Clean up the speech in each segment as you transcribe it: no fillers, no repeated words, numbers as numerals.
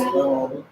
Hello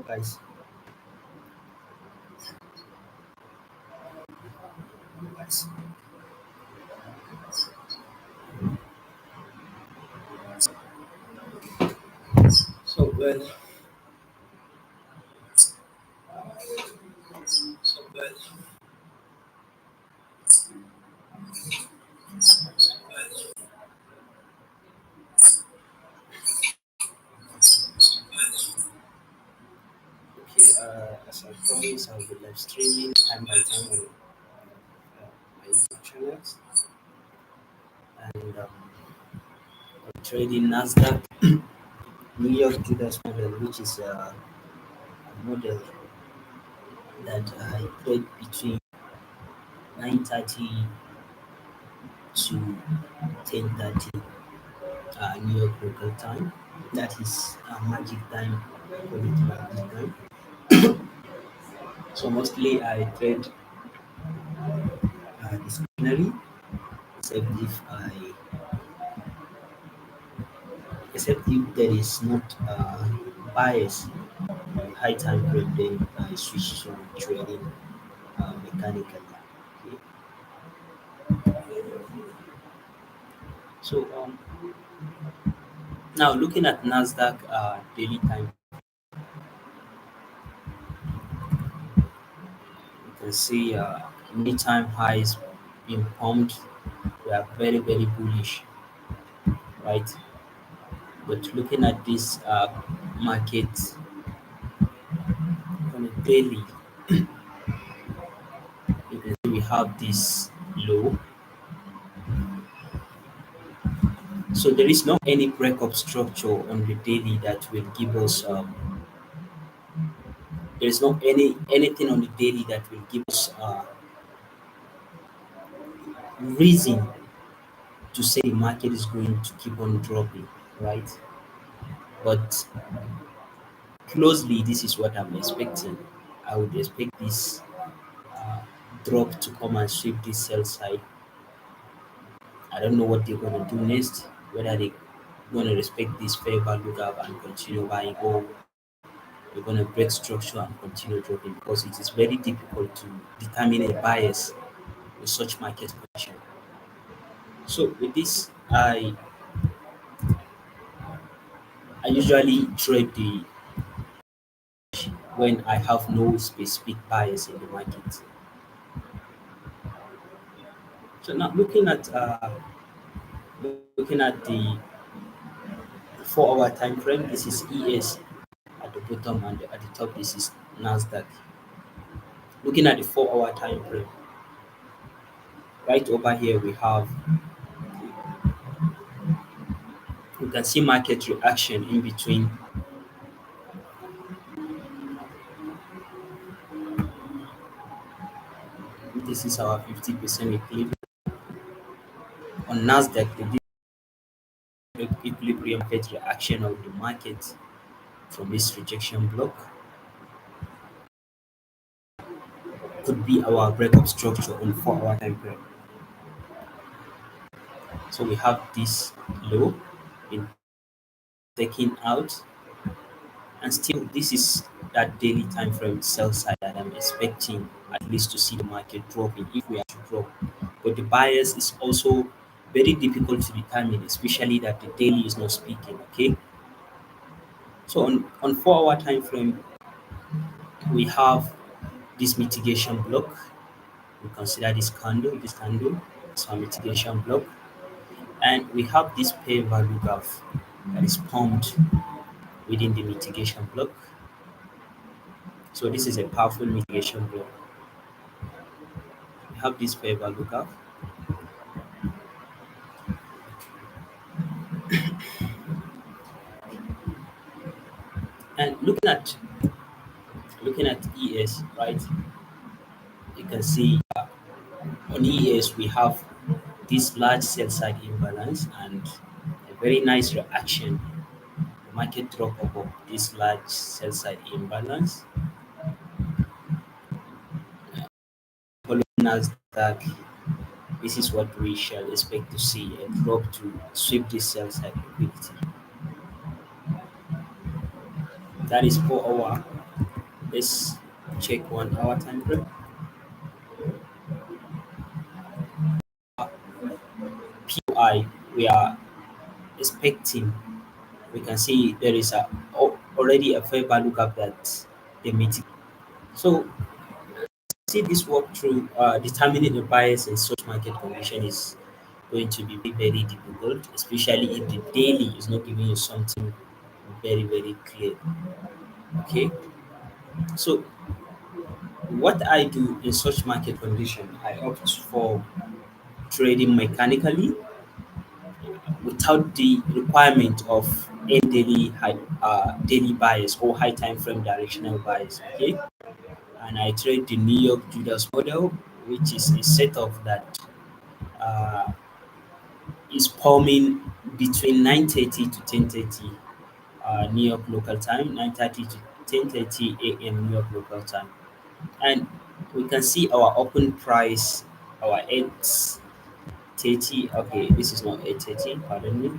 guys. So well, okay. As I promised, I'll be live streaming time by time on my YouTube channels and on Trading Nasdaq, New York Judas model, which is a model that I trade between 9:30 to 10:30 New York local time. That is magic time, according to magic time. So mostly I trade discretionary, except if I except if there is not bias on high time frame, then I switch to trading mechanically. Okay. So now looking at Nasdaq daily time, you can see many time highs being pumped. We are very bullish, right? But looking at this market on a daily, you can see we have this low. So there is not any breakup structure on the daily that will give us. There is not anything on the daily that will give us reason to say the market is going to keep on dropping, right? But closely, this is what I'm expecting. I would expect this uh, drop to come and sweep this sell side. I don't know what they're going to do next, whether they're going to respect this fair value gap and continue buying, or they're going to break structure and continue dropping, because it is very difficult to determine a bias with such market condition. So with this, I usually trade the when I have no specific bias in the market. So now looking at the 4 hour time frame, this is ES. bottom, and at the top this is Nasdaq. Looking at the 4 hour time frame, right over here we can see market reaction in between. This is our 50% equilibrium. On Nasdaq, the equilibrium market reaction of the market from this rejection block could be our breakup structure on 4 hour time frame. So we have this low in taken out, and still this is that daily time frame sell side that I'm expecting at least to see the market dropping if we are to drop. But the bias is also very difficult to determine, especially that the daily is not speaking. Okay, so on 4 hour time frame we have this mitigation block. We consider this candle as our mitigation block, and we have this pair value graph that is pumped within the mitigation block. So this is a powerful mitigation block. We have this pair value graph, and looking at ES, right? You can see on ES we have this large sell side imbalance and a very nice reaction. The market drop above this large sell side imbalance. Following Nasdaq, this is what we shall expect to see, a drop to sweep this sell side liquidity. That is 4 hour. Let's check 1 hour time frame. POI, we are expecting, we can see there is already a fair value gap that they meet. So see this work through determining the bias in such market condition is going to be very difficult, especially if the daily is not giving you something very clear. Okay, so what I do in such market condition, I opt for trading mechanically without the requirement of a daily bias or high time frame directional bias. Okay, and I trade the New York Judas model, which is a setup that uh, is forming between 9:30 to 10:30 New York local time, 9:30 to 10:30 a.m. New York local time, and we can see our open price, our 8:30. Okay, this is not 8:30. Pardon me.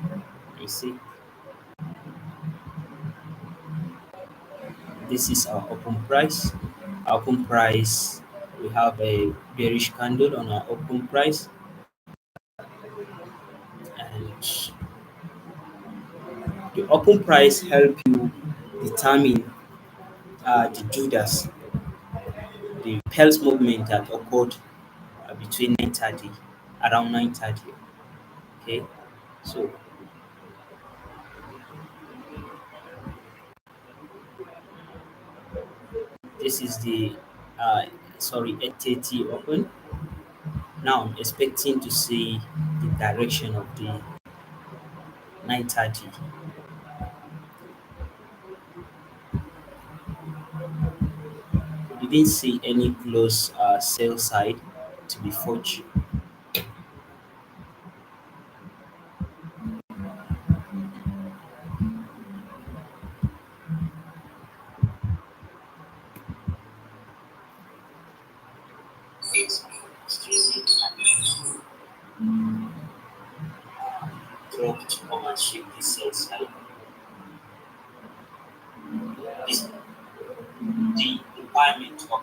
You see, this is our open price. Our open price. We have a bearish candle on our open price, and the open price help you determine the Judas, the pulse movement that occurred between 9:30, around 9:30. Okay, so this is the sorry 8:30 open. Now I'm expecting to see the direction of the 9:30. We didn't see any close sell side to be forged. Drop to come and shape the sell side. This the requirement of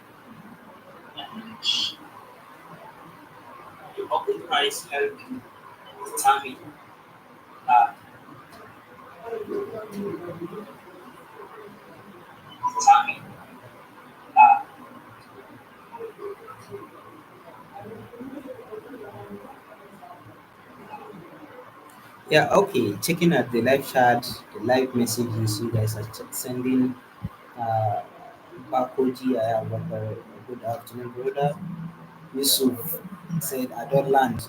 the open price help you determine uh, determine uh, yeah, okay. Checking at the live chat, the live messages you guys are sending. Uh, Bakoji, I have a good afternoon, brother. Yusuf said, I don't land.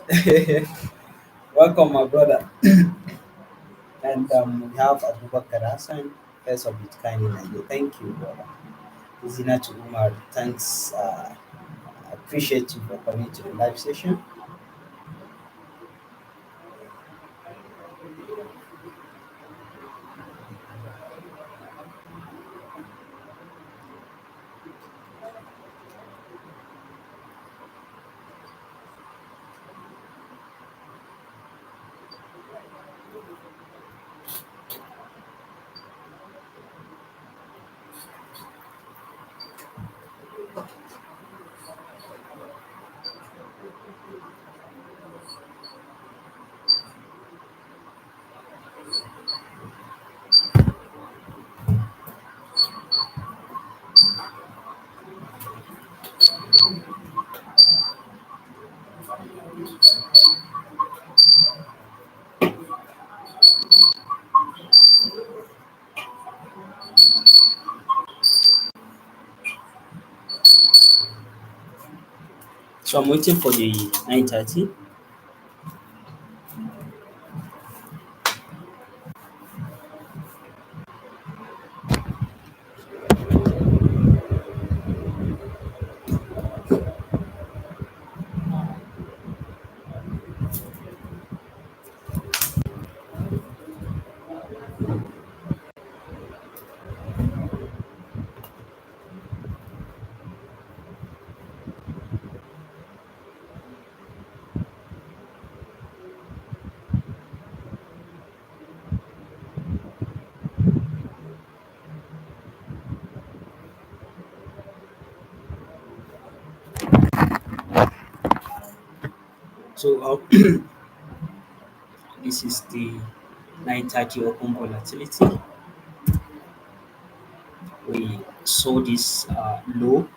Welcome, my brother. And we have Abubakar Hassan, first of its kind in Nigeria. Thank you, brother. Zina to Umar, thanks. I appreciate you for coming to the live session. So I'm waiting for the 9:30. So this is the 9:30 open volatility. We saw this low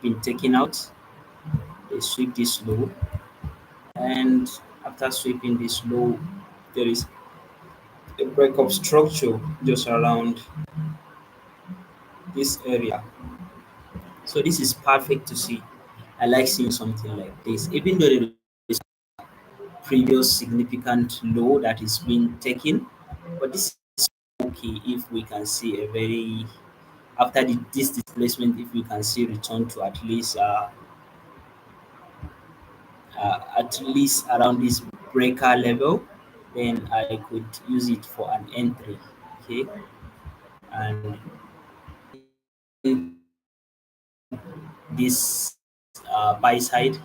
been taken out. They sweep this low, and after sweeping this low, there is a breakup structure just around this area. So this is perfect to see. I like seeing something like this, even though there is previous significant low that is being taken, but this is okay if we can see a very after this displacement, if we can see return to at least around this breaker level, then I could use it for an entry. Okay, and this buy side,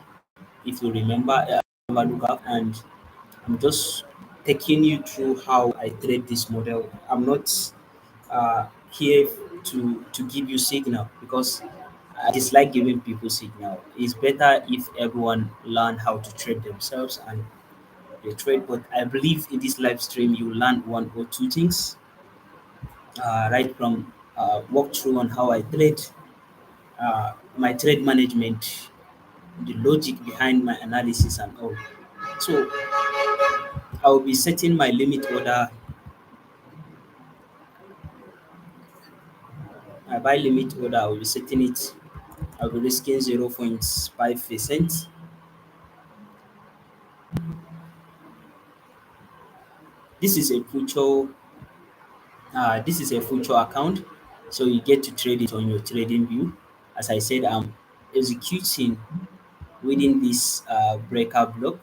if you remember, look up, and I'm just taking you through how I trade this model. I'm not here to give you signal because I dislike giving people signal. It's better if everyone learn how to trade themselves and they trade. But I believe in this live stream you learn one or two things, right from walk through on how I trade, my trade management, the logic behind my analysis and all. So I will be setting my limit order. My buy limit order, I will be setting it. I'll be risking 0.5%. This is a future. This is a future account, so you get to trade it on your trading view. As I said, I'm executing within this breaker block.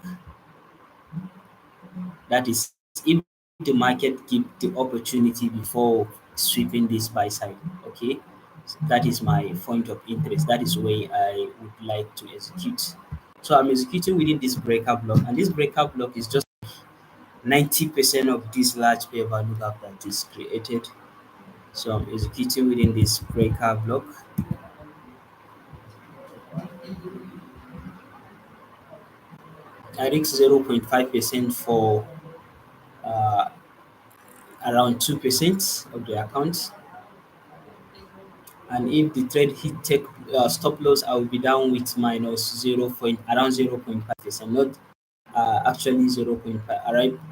That is, if the market give the opportunity before sweeping this buy side. Okay, so that is my point of interest. That is where I would like to execute. So I'm executing within this breaker block, and this breaker block is just 90% of this large fair value gap that is created. So I'm executing within this breaker block. I risk 0.5% for uh, around 2% of the account. And if the trade hit take stop loss, I will be down with minus 0 point around 0.5%, not actually 0.5,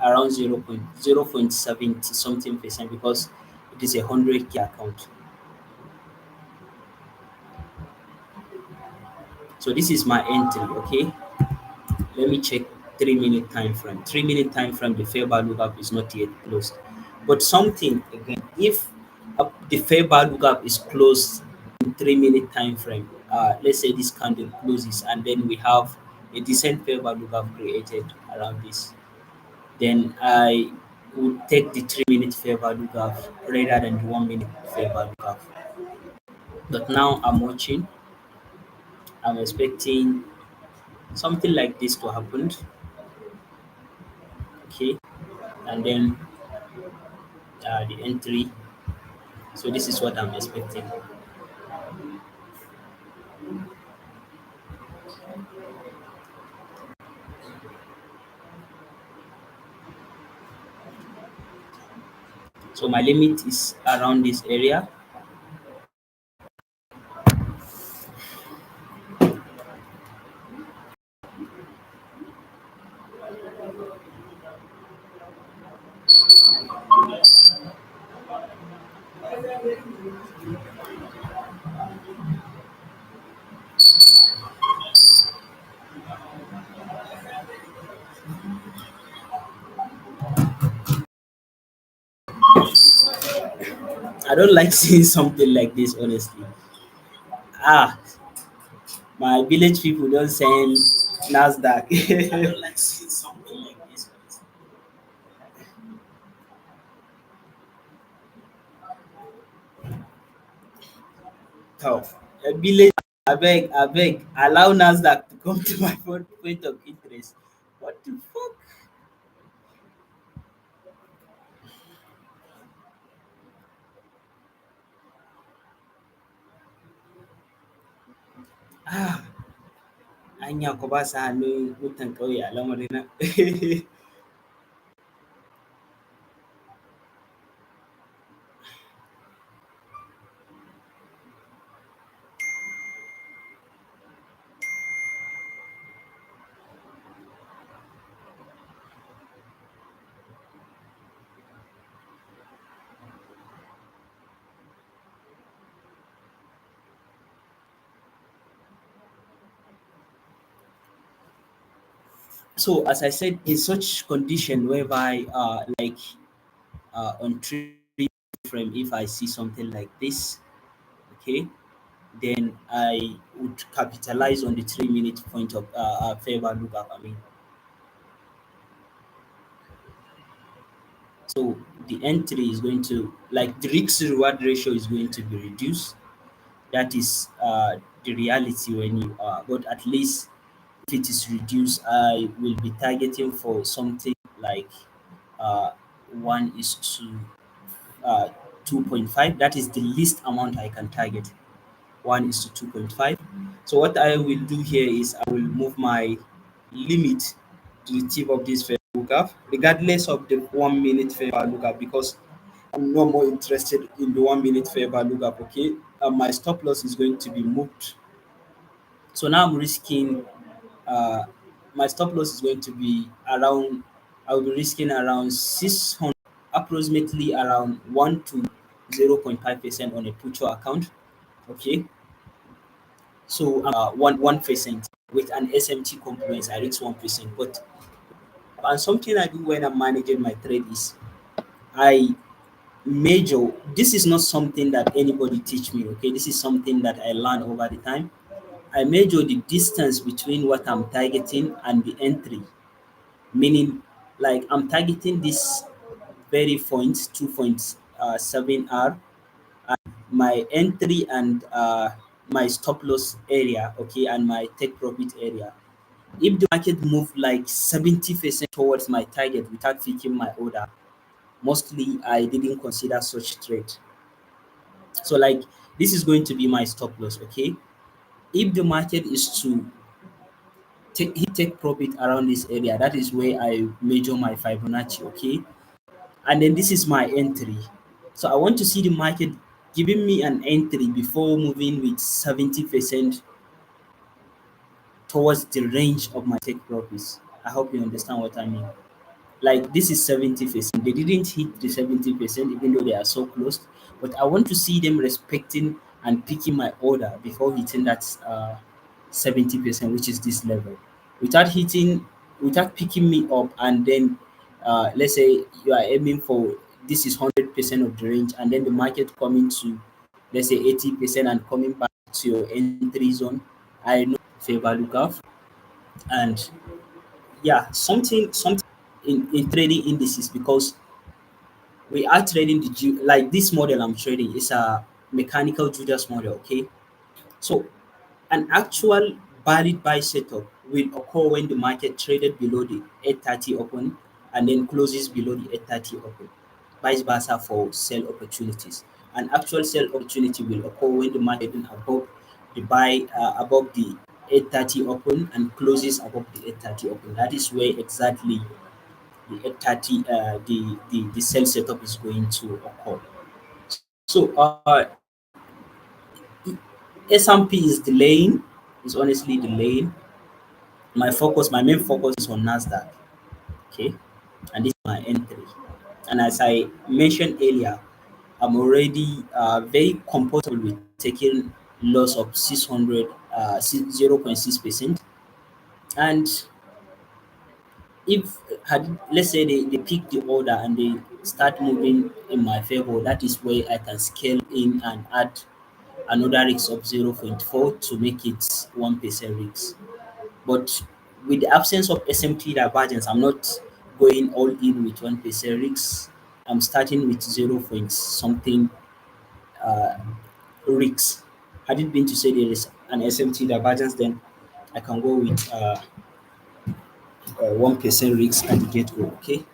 around 0.070 something percent because it is a 100K account. So this is my entry. Okay, let me check 3 minute time frame. 3 minute time frame, the fair value gap is not yet closed. But something again, if the fair value gap is closed in 3 minute time frame, let's say this candle closes and then we have a decent fair value gap created around this, then I would take the 3 minute fair value gap rather than the 1 minute fair value gap. But now I'm watching, I'm expecting something like this to happen. Okay, and then the entry. So this is what I'm expecting. So my limit is around this area. I don't like seeing something like this, honestly. Ah, my village people don't send Nasdaq. I don't like seeing something like this. Tough. A village, I beg, allow Nasdaq to come to my point of interest. What the fuck? Ah, anya ko ba sa hannun mutan ƙauye a lamarin nan? So as I said, in such condition whereby like on three frame, if I see something like this, okay, then I would capitalize on the 3 minute point of fair value gap. I mean, so the entry is going to, like, the risk reward ratio is going to be reduced. That is the reality when you are, but at least if it is reduced, I will be targeting for something like uh, 1 is to 2.5. That is the least amount I can target. 1 is to 2.5. So what I will do here is I will move my limit to the tip of this fair value gap, regardless of the 1 minute fair value gap, because I'm no more interested in the 1 minute fair value gap. Okay, my stop loss is going to be moved. So now I'm risking. Uh, my stop loss is going to be around. I'll be risking around 600, approximately around 1 to 0.5% on a put account. Okay, so 1% with an SMT component, I reach 1%. But and something I do when I'm managing my trade is I major. This is not something that anybody teach me. Okay, this is something that I learn over the time. I measure the distance between what I'm targeting and the entry, meaning like I'm targeting this very point 2.7R, my entry and my stop loss area, okay, and my take profit area. If the market move like 70% towards my target without picking my order, mostly I didn't consider such trade. So like this is going to be my stop loss, okay? If the market is to take profit around this area, that is where I measure my Fibonacci, okay? And then this is my entry. So I want to see the market giving me an entry before moving with 70% towards the range of my take profits. I hope you understand what I mean. Like this is 70%. They didn't hit the 70% even though they are so close. But I want to see them respecting and picking my order before hitting that 70%, which is this level, without hitting, without picking me up, and then let's say you are aiming for this is 100% of the range, and then the market coming to let's say 80% and coming back to your entry zone. I know favor lookup. And yeah, something in trading indices, because we are trading like this model I'm trading is a mechanical Judas model, okay? So an actual valid buy setup will occur when the market traded below the 830 open and then closes below the 830 open. Vice versa for sell opportunities. An actual sell opportunity will occur when the market is above the buy above the 830 open and closes above the 830 open. That is where exactly the 830 the sell setup is going to occur. So S&P is delaying, is honestly delaying. My main focus is on Nasdaq. Okay, and this is my entry. And as I mentioned earlier, I'm already very comfortable with taking loss of 600 0.6%. And if had let's say they pick the order and they start moving in my favor, that is where I can scale in and add another risk of zero point 0.4 to make it 1% risk. But with the absence of SMT divergence, I'm not going all in with 1% risk. I'm starting with 0 point something uh, risk. Had it been to say there is an SMT divergence, then I can go with 1% risk at the get go. Okay.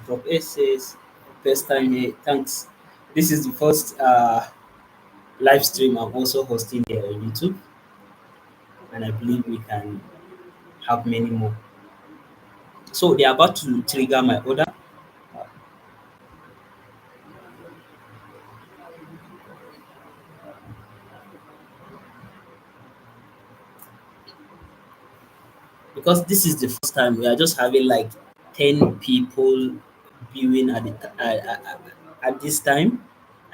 Prof. S says, first time here. Thanks. This is the first live stream I'm also hosting here on YouTube, and I believe we can have many more. So they're about to trigger my order. Because this is the first time we are just having like 10 people viewing at this time.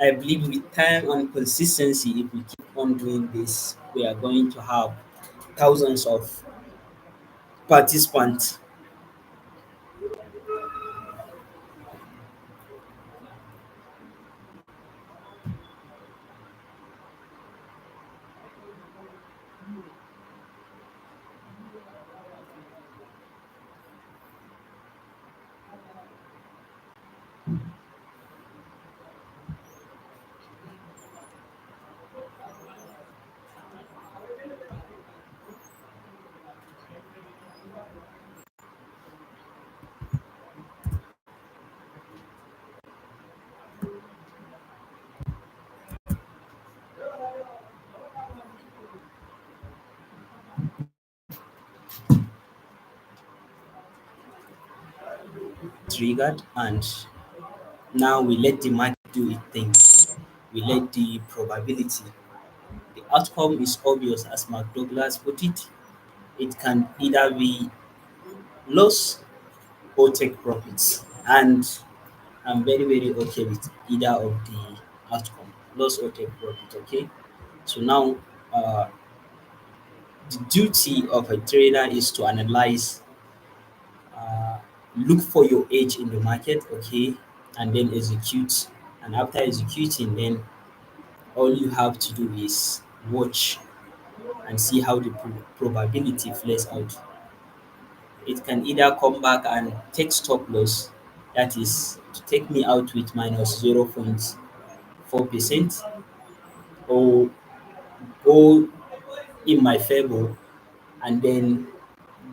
I believe with time and consistency, if we keep on doing this, we are going to have thousands of participants. Triggered, and now we let the market do its thing. We let the probability. The outcome is obvious, as Mark Douglas put it. It can either be loss or take profits. And I'm very, very okay with either of the outcome, loss or take profit. Okay. So now, uh, the duty of a trader is to analyze, uh, look for your edge in the market, okay, and then execute. And after executing, then all you have to do is watch and see how the probability plays out. It can either come back and take stop loss, that is to take me out with minus 0.4%, or go in my favor and then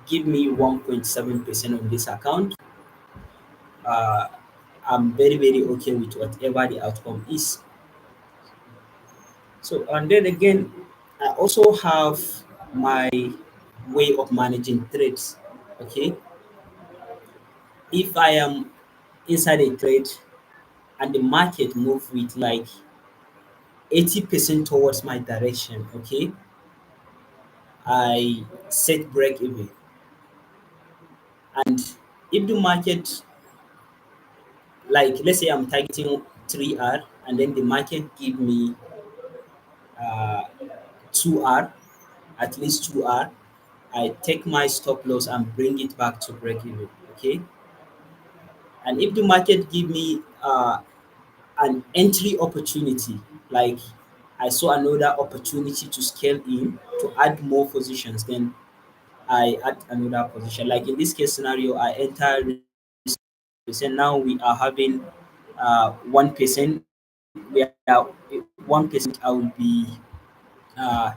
give me 1.7% on this account. Uh, I'm very, very okay with whatever the outcome is. So, and then again, I also have my way of managing trades. Okay, if I am inside a trade and the market move with like 80% towards my direction, okay, I set break even. And if the market, like let's say I'm targeting 3R and then the market give me uh, 2R, at least 2R, I take my stop loss and bring it back to break even. Okay. And if the market give me an entry opportunity, like I saw another opportunity to scale in to add more positions, then I add another position. Like in this case scenario, I enter percent. Now we are having 1%. We are 1%. I will be uh,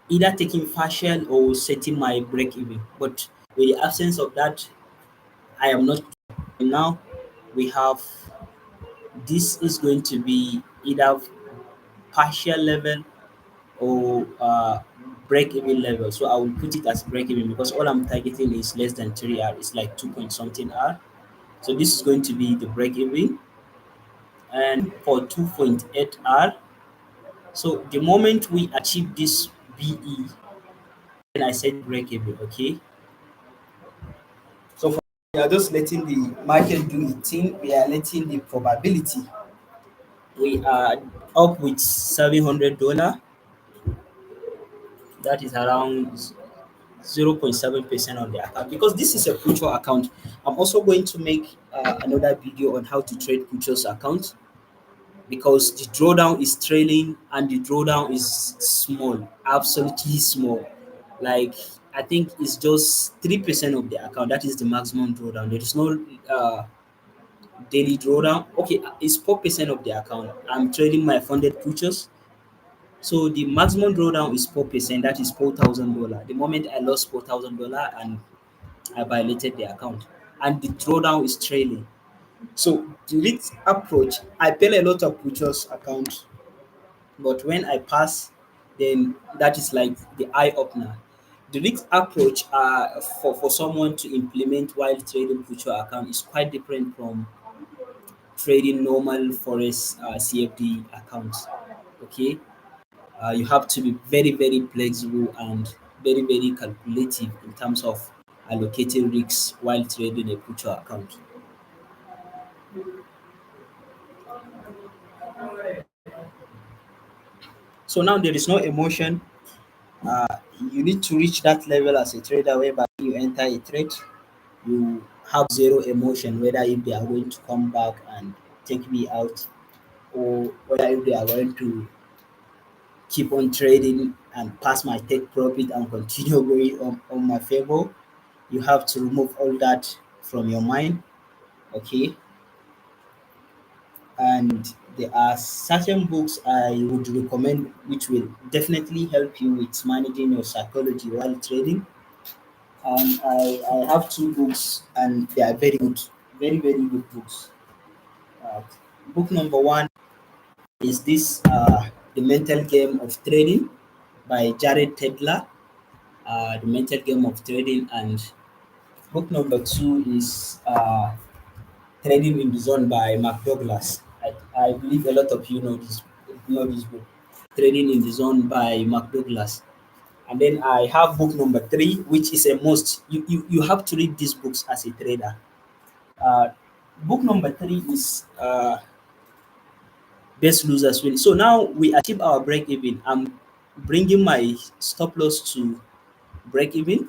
either taking partial or setting my break even. But with the absence of that, I am not. Now we have, this is going to be either partial level or break even level. So I will put it as break even because all I'm targeting is less than 3R. It's like 2 point something R. So this is going to be the break even. And for 2.8 R, so the moment we achieve this BE, then I said break even, okay? So for, we are just letting the market do its thing. We are letting the probability. We are up with $700. That is around 0.7% on the account because this is a future account. I'm also going to make another video on how to trade futures account because the drawdown is trailing and the drawdown is small, absolutely small. Like I think it's just 3% of the account. That is the maximum drawdown. There is no daily drawdown. Okay, it's 4% of the account. I'm trading my funded futures. So the maximum drawdown is 4%. That is $4,000. The moment I lost $4,000 and I violated the account, and the drawdown is trailing. So the risk approach, I pay a lot of futures account, but when I pass, then that is like the eye opener. The risk approach for someone to implement while trading future account is quite different from trading normal forex CFD accounts. Okay, you have to be very very flexible and very very calculative in terms of allocating risks while trading a future account. So now there is no emotion. You need to reach that level as a trader whereby you enter a trade, you have zero emotion, whether if they are going to come back and take me out or whether if they are going to keep on trading and pass my take profit and continue going on my favor. You have to remove all that from your mind, okay? And there are certain books I would recommend which will definitely help you with managing your psychology while trading. I have two books and they are very good, very, very good books. Uh, Book number one is this The Mental Game of Trading by Jared Tedler. The Mental Game of Trading. And book number two is Trading in the Zone by Mark Douglas. I believe a lot of you know this book, Trading in the Zone by Mark Douglas. And then I have book number three, which is a must. You have to read these books as a trader. Uh, Book number three is Best Losers Win. So now we achieve our break even. I'm bringing my stop loss to break even,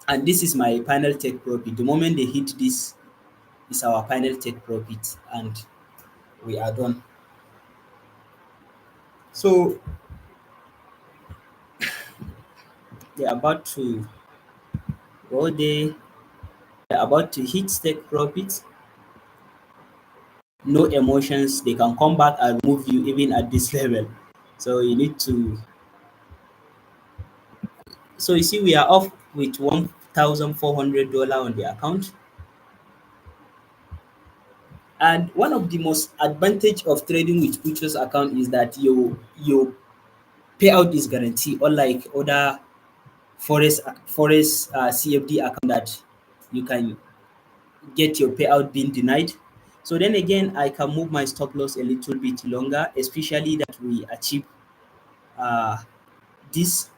and this is my final take profit. The moment they hit this, is our final take profit, and we are done. So they're about to go there, they're about to hit take profit. No emotions. They can come back and remove you even at this level. So you need to. So you see, we are off with $1,400 on the account. And one of the most advantage of trading with futures account is that your payout is guaranteed, unlike other forest CFD account that you can get your payout being denied. So then again, I can move my stop loss a little bit longer, especially that we achieve uh, this.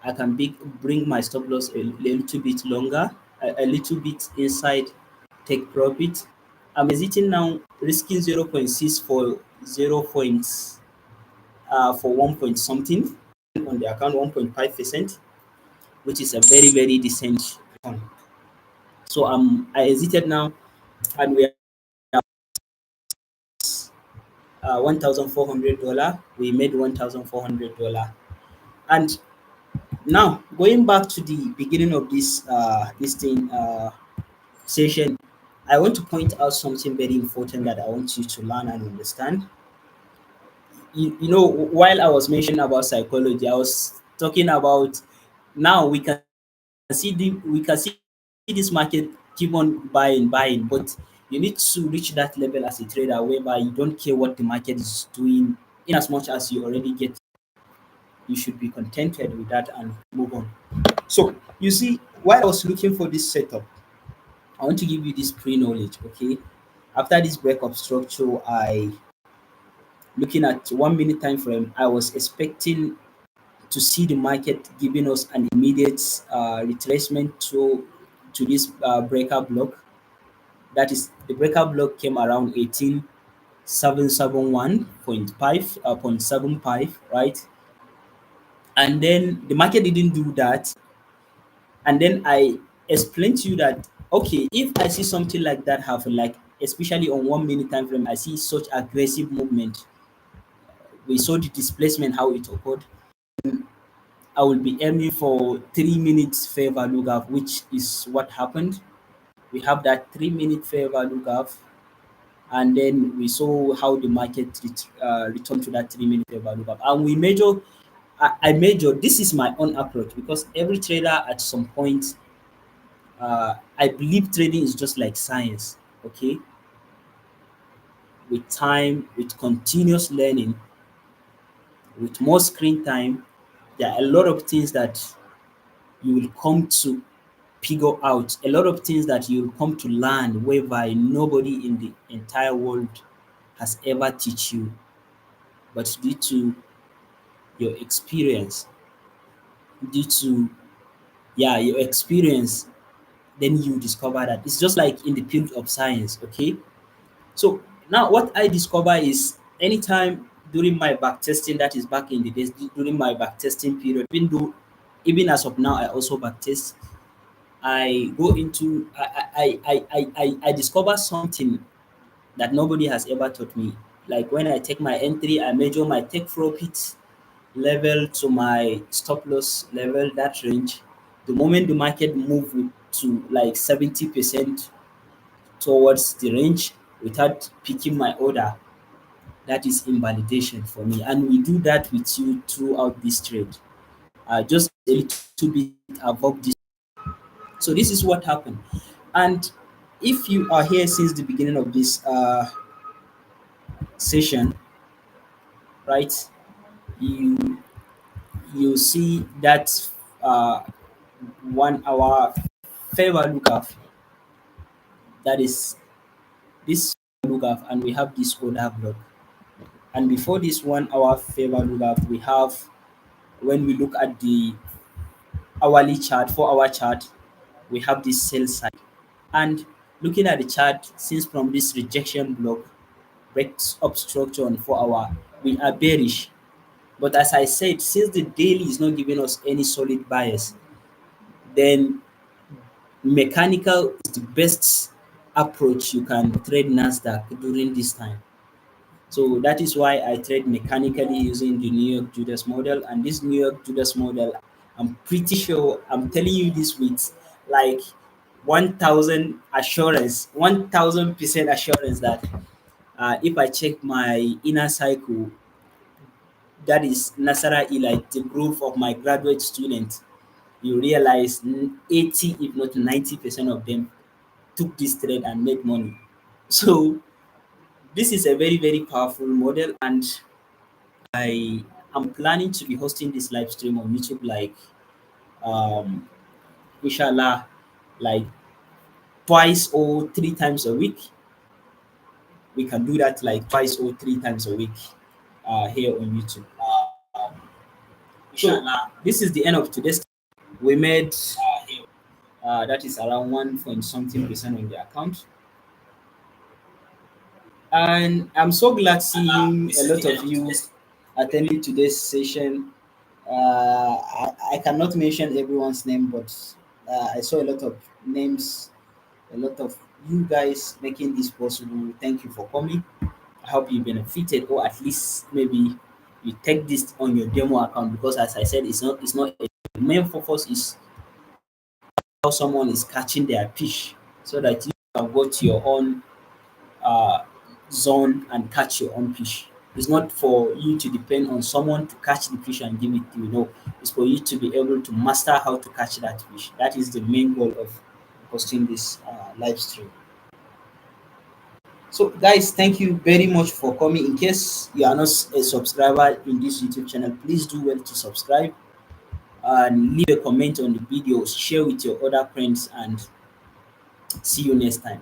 I can bring my stop loss a little bit longer, a little bit inside, take profit. I'm exiting now, risking zero point 0.6 for 0 points, for 1 point something on the account, 1.5%, which is a very, very decent return. So I exited now, and we are $1,400. We made $1,400. And now going back to the beginning of this thing session, I want to point out something very important that I want you to learn and understand. You know, while I was mentioning about psychology, I was talking about, now we can see this market keep on buying, but you need to reach that level as a trader whereby you don't care what the market is doing. In as much as you already get, you should be contented with that and move on. So you see, while I was looking for this setup, I want to give you this pre-knowledge, okay? After this breakup structure, I looking at 1 minute time frame, I was expecting to see the market giving us an immediate retracement to this breakup block. That is, the breakup block came around 18771.5 0.75, right? And then the market didn't do that. And then I explained to you that, okay, if I see something like that happen, like especially on 1 minute time frame, I see such aggressive movement. We saw the displacement how it occurred. I will be aiming for 3 minutes fair value gap, which is what happened. We have that 3 minute fair value gap, and then we saw how the market returned to that 3 minute fair value gap. And we measure, I measure, this is my own approach, because every trader at some point, I believe trading is just like science, okay? With time, with continuous learning, with more screen time, there are a lot of things that you will come to figure out, a lot of things that you will come to learn whereby nobody in the entire world has ever teach you, but due to your experience, due to, yeah, your experience, then you discover that it's just like in the field of science, okay? So now what I discover is, anytime during my back testing, that is back in the days during my back testing period, even as of now I also back test, I go into I discover something that nobody has ever taught me. Like when I take my entry, I measure my take profit level to my stop loss level, that range. The moment the market move to like 70% towards the range without picking my order, that is invalidation for me. And we do that with you throughout this trade. Just a little bit above this. So this is what happened. And if you are here since the beginning of this session, right, you you see that uh, 1 hour fair value graph, that is this value graph, and we have this order block. And before this 1 hour fair value graph, we have, when we look at the hourly chart, 4 hour chart, we have this sell side. And looking at the chart, since from this rejection block breaks up structure on 4 hour, we are bearish. But as I said, since the daily is not giving us any solid bias, then mechanical is the best approach you can trade Nasdaq during this time. So that is why I trade mechanically using the New York Judas model. And this New York Judas model, I'm pretty sure I'm telling you this with like 1000 assurance, 1000% assurance that if I check my inner cycle, that is Nasara Elite, the group of my graduate students, you realize 80, if not 90% of them took this trade and made money. So this is a very, very powerful model, and I am planning to be hosting this live stream on YouTube, like um, inshallah, like twice or three times a week. We can do that like twice or three times a week here on YouTube. So this is the end of today's. We made that is around 1 point something percent on the account, and I'm so glad seeing a lot of you attending today's session. I cannot mention everyone's name, but I saw a lot of names, a lot of you guys making this possible. Thank you for coming. I hope you benefited, or at least maybe you take this on your demo account, because as I said, it's not the main focus is how someone is catching their fish, so that you can go to your own uh, zone and catch your own fish. It's not for you to depend on someone to catch the fish and give it to you. No, it's for you to be able to master how to catch that fish. That is the main goal of hosting this live stream. So, guys, thank you very much for coming. In case you are not a subscriber in this YouTube channel, please do well to subscribe and leave a comment on the videos, share with your other friends, and see you next time.